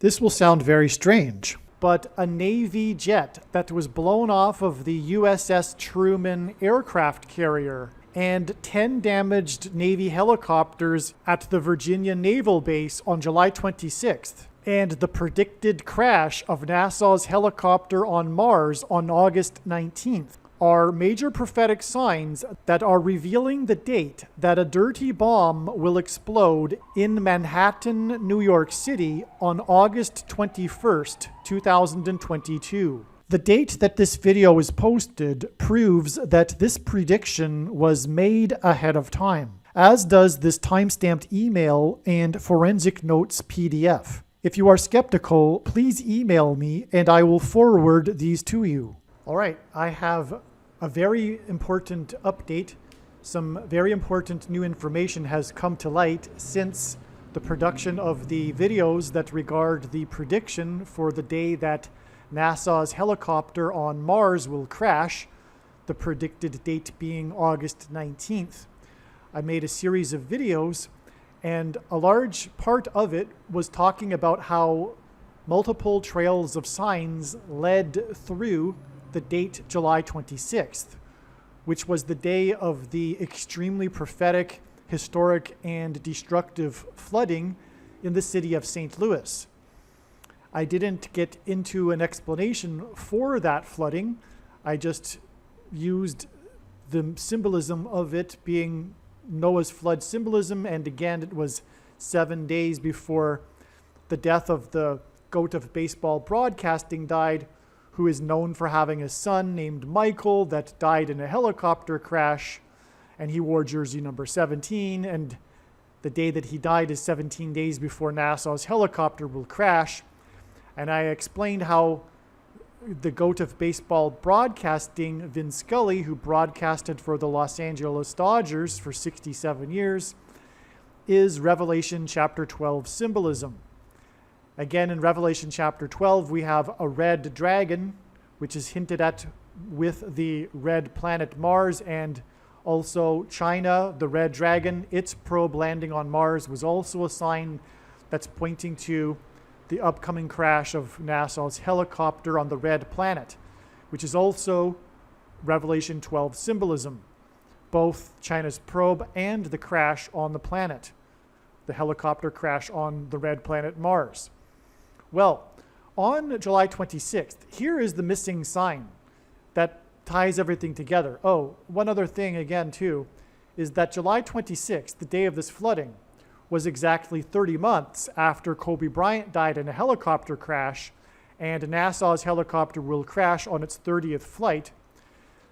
This will sound very strange, but a Navy jet that was blown off of the USS Truman aircraft carrier and 10 damaged Navy helicopters at the Virginia Naval Base on July 26th, and the predicted crash of NASA's helicopter on Mars on August 19th are major prophetic signs that are revealing the date that a dirty bomb will explode in Manhattan, New York City on August 21st, 2022. The date that this video is posted proves that this prediction was made ahead of time, as does this timestamped email and forensic notes PDF. If you are skeptical, please email me and I will forward these to you. All right, I have a very important update. Some very important new information has come to light since the production of the videos that regard the prediction for the day that NASA's helicopter on Mars will crash, the predicted date being August 19th. I made a series of videos, and a large part of it was talking about how multiple trails of signs led through the date July 26th, which was the day of the extremely prophetic, historic, and destructive flooding in the city of St. Louis. I didn't get into an explanation for that flooding. I just used the symbolism of it being Noah's flood symbolism, and again, it was 7 days before the death of the GOAT of baseball broadcasting died, who is known for having a son named Michael that died in a helicopter crash, and he wore jersey number 17, and the day that he died is 17 days before NASA's helicopter will crash. And I explained how the GOAT of baseball broadcasting, Vin Scully, who broadcasted for the Los Angeles Dodgers for 67 years, is Revelation chapter 12 symbolism. Again, in Revelation chapter 12, we have a red dragon, which is hinted at with the red planet Mars, and also China, the red dragon, its probe landing on Mars was also a sign that's pointing to the upcoming crash of NASA's helicopter on the red planet, which is also Revelation 12 symbolism, both China's probe and the crash on the planet, the helicopter crash on the red planet Mars. Well, on July 26th, here is the missing sign that ties everything together. Oh, one other thing again too, is that July 26th, the day of this flooding, was exactly 30 months after Kobe Bryant died in a helicopter crash, and NASA's helicopter will crash on its 30th flight.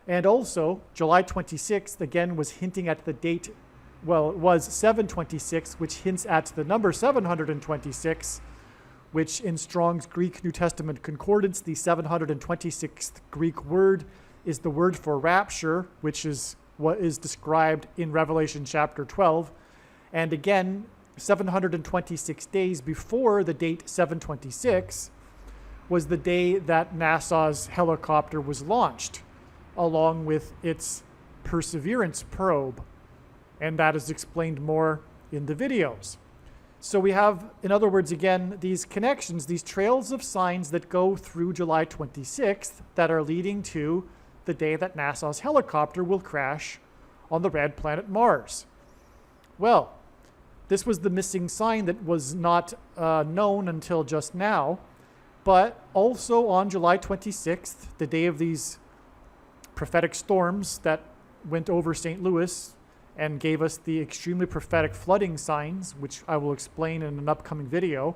And also, July 26th, again, was hinting at the date, well, it was 726, which hints at the number 726, which in Strong's Greek New Testament Concordance, the 726th Greek word is the word for rapture, which is what is described in Revelation chapter 12. And again, 726 days before the date 726 was the day that NASA's helicopter was launched, along with its Perseverance probe. And that is explained more in the videos. So we have, in other words, again, these connections, these trails of signs that go through July 26th that are leading to the day that NASA's helicopter will crash on the red planet Mars. Well, this was the missing sign that was not known until just now, but also on July 26th, the day of these prophetic storms that went over St. Louis and gave us the extremely prophetic flooding signs, which I will explain in an upcoming video.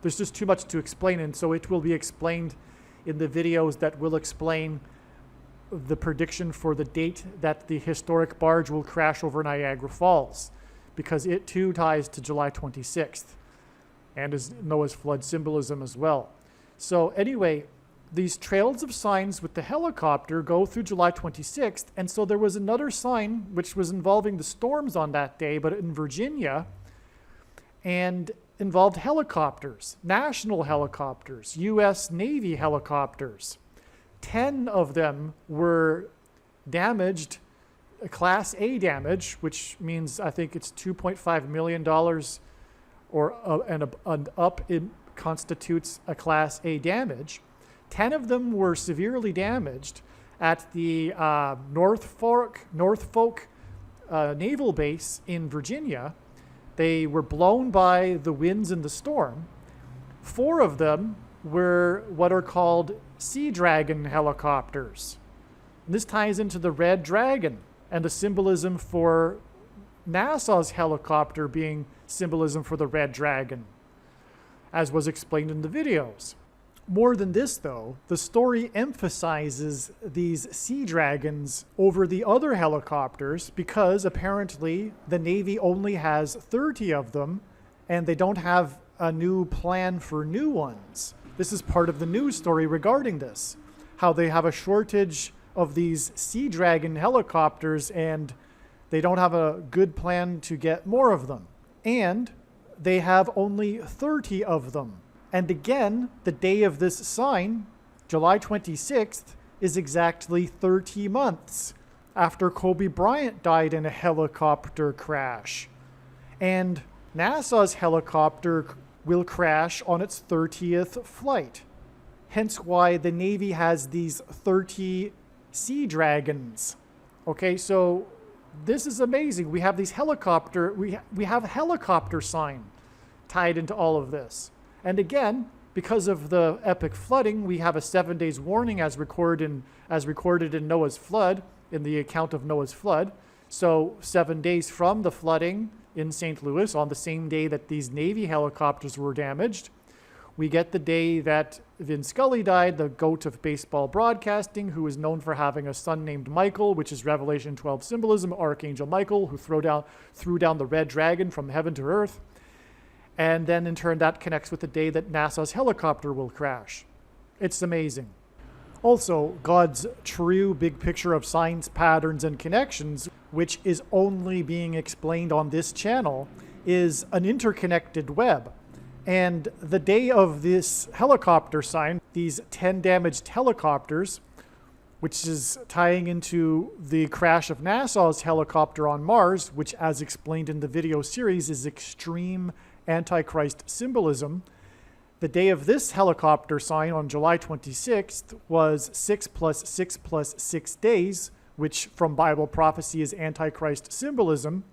There's just too much to explain, and so it will be explained in the videos that will explain the prediction for the date that the historic barge will crash over Niagara Falls, because it too ties to July 26th and is Noah's flood symbolism as well. So anyway, these trails of signs with the helicopter go through July 26th, and so there was another sign which was involving the storms on that day, but in Virginia, and involved helicopters, national helicopters, U.S. Navy helicopters. 10 of them were damaged, Class A damage, which means I think it's $2.5 million or and up in constitutes a Class A damage. 10 of them were severely damaged at the Norfolk Naval Base in Virginia. They were blown by the winds and the storm. 4 of them were what are called Sea Dragon helicopters. And this ties into the Red Dragon and the symbolism for NASA's helicopter being symbolism for the Red Dragon, as was explained in the videos. More than this, though, the story emphasizes these Sea Dragons over the other helicopters because apparently the Navy only has 30 of them and they don't have a new plan for new ones. This is part of the news story regarding this, how they have a shortage of these Sea Dragon helicopters and they don't have a good plan to get more of them. And they have only 30 of them. And again, the day of this sign, July 26th, is exactly 30 months after Kobe Bryant died in a helicopter crash. And NASA's helicopter will crash on its 30th flight. Hence why the Navy has these 30 Sea Dragons. Okay, so this is amazing. We have these we have a helicopter sign tied into all of this. And again, because of the epic flooding, we have a 7 days warning as recorded in Noah's flood, in the account of Noah's flood. So 7 days from the flooding in St. Louis, on the same day that these Navy helicopters were damaged, we get the day that Vin Scully died, the GOAT of baseball broadcasting, who is known for having a son named Michael, which is Revelation 12 symbolism, Archangel Michael, who threw down the red dragon from heaven to earth. And then in turn, that connects with the day that NASA's helicopter will crash. It's amazing. Also, God's true big picture of signs, patterns, and connections, which is only being explained on this channel, is an interconnected web. And the day of this helicopter sign, these 10 damaged helicopters, which is tying into the crash of NASA's helicopter on Mars, which, as explained in the video series, is extreme Antichrist symbolism. The day of this helicopter sign on July 26th was 6 + 6 + 6 days, which from Bible prophecy is Antichrist symbolism,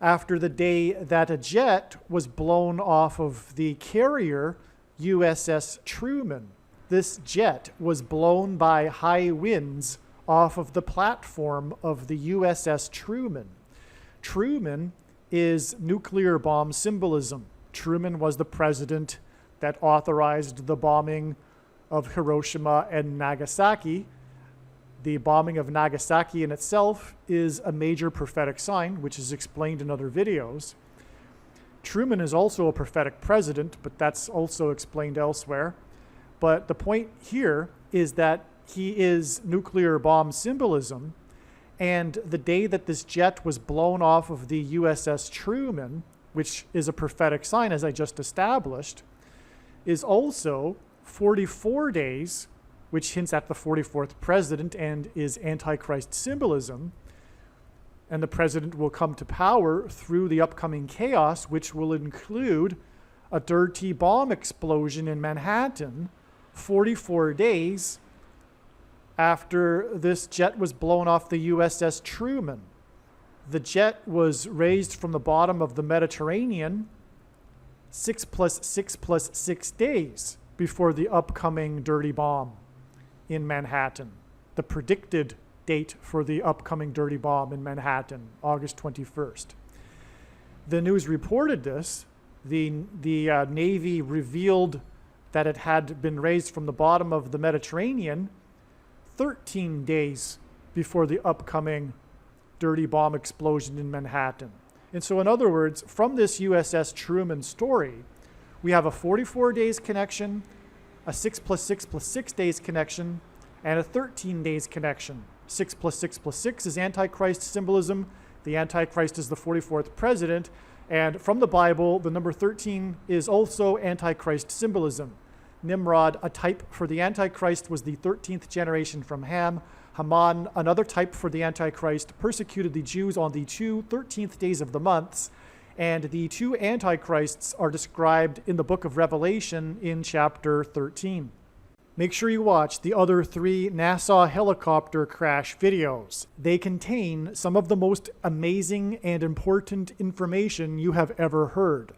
after the day that a jet was blown off of the carrier USS Truman. This jet was blown by high winds off of the platform of the USS Truman. Truman is nuclear bomb symbolism. Truman was the president that authorized the bombing of Hiroshima and Nagasaki. The bombing of Nagasaki in itself is a major prophetic sign, which is explained in other videos. Truman is also a prophetic president, but that's also explained elsewhere. But the point here is that he is nuclear bomb symbolism, and the day that this jet was blown off of the USS Truman, which is a prophetic sign, as I just established, is also 44 days, which hints at the 44th president and is Antichrist symbolism. And the president will come to power through the upcoming chaos, which will include a dirty bomb explosion in Manhattan 44 days after this jet was blown off the USS Truman. The jet was raised from the bottom of the Mediterranean 6 + 6 + 6 days before the upcoming dirty bomb in Manhattan. The predicted date for the upcoming dirty bomb in Manhattan, August 21st. The news reported this. The Navy revealed that it had been raised from the bottom of the Mediterranean 13 days before the upcoming dirty bomb explosion in Manhattan. And so, in other words, from this USS Truman story, we have a 44 days connection, a 6 + 6 + 6 days connection, and a 13 days connection. 6 + 6 + 6 is Antichrist symbolism. The Antichrist is the 44th president. And from the Bible, the number 13 is also Antichrist symbolism. Nimrod, a type for the Antichrist, was the 13th generation from Ham. Haman, another type for the Antichrist, persecuted the Jews on the 2 13th days of the months. And the two antichrists are described in the book of Revelation in chapter 13. Make sure you watch the other 3 NASA helicopter crash videos. They contain some of the most amazing and important information you have ever heard.